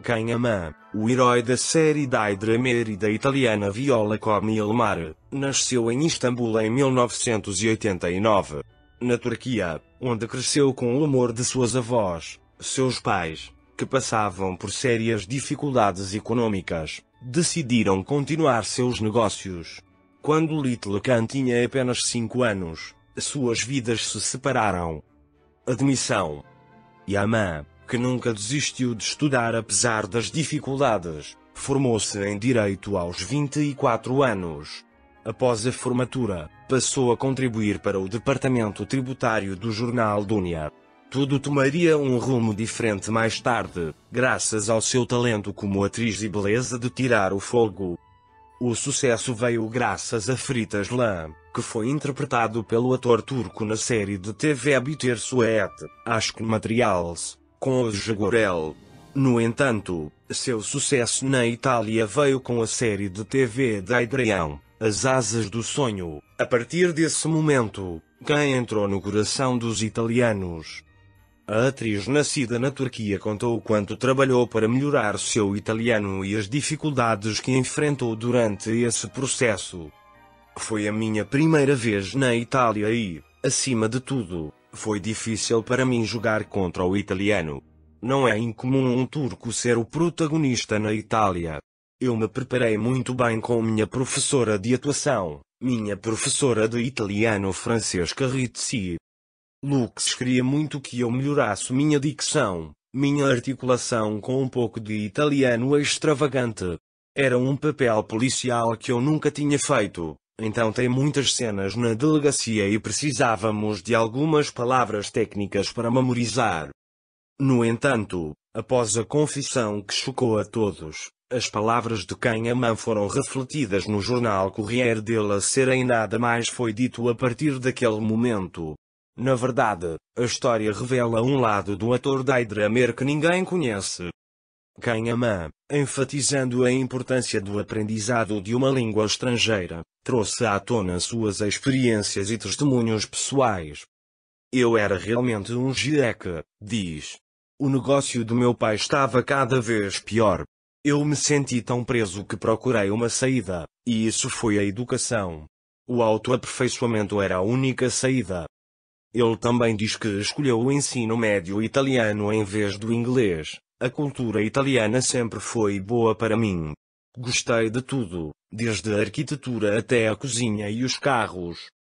Kahneman, o herói da série da dramédia italiana Viola come il mare, nasceu em Istambul em 1989. Na Turquia, onde cresceu com o humor de suas avós, seus pais, que passavam por sérias dificuldades econômicas, decidiram continuar seus negócios. Quando Little Khan tinha apenas 5 anos, suas vidas se separaram. Admissão. Yaman, que nunca desistiu de estudar apesar das dificuldades, formou-se em Direito aos 24 anos. Após a formatura, passou a contribuir para o departamento tributário do jornal Dunia. Tudo tomaria um rumo diferente mais tarde, graças ao seu talento como atriz e beleza de tirar o fogo. O sucesso veio graças a Fritas Lã, que foi interpretado pelo ator turco na série de TV Biter Suet, Aşk Materials, com Özge Gorel. No entanto, seu sucesso na Itália veio com a série de TV de Adrião, As Asas do Sonho. A partir desse momento, Khan entrou no coração dos italianos. A atriz nascida na Turquia contou quanto trabalhou para melhorar seu italiano e as dificuldades que enfrentou durante esse processo. Foi a minha primeira vez na Itália e, acima de tudo, foi difícil para mim jogar contra o italiano. Não é incomum um turco ser o protagonista na Itália. Eu me preparei muito bem com minha professora de atuação, minha professora de italiano Francesca Rizzi. Lux queria muito que eu melhorasse minha dicção, minha articulação com um pouco de italiano extravagante. Era um papel policial que eu nunca tinha feito, então tem muitas cenas na delegacia e precisávamos de algumas palavras técnicas para memorizar. No entanto, após a confissão que chocou a todos, as palavras de Kahneman foram refletidas no jornal Corriere della Sera e nada mais foi dito a partir daquele momento. Na verdade, a história revela um lado do ator Daidramer que ninguém conhece. Kahneman, enfatizando a importância do aprendizado de uma língua estrangeira, trouxe à tona suas experiências e testemunhos pessoais. Eu era realmente um jeque, diz. O negócio do meu pai estava cada vez pior. Eu me senti tão preso que procurei uma saída, e isso foi a educação. O autoaperfeiçoamento era a única saída. Ele também diz que escolheu o ensino médio italiano em vez do inglês. A cultura italiana sempre foi boa para mim. Gostei de tudo, desde a arquitetura até a cozinha e os carros.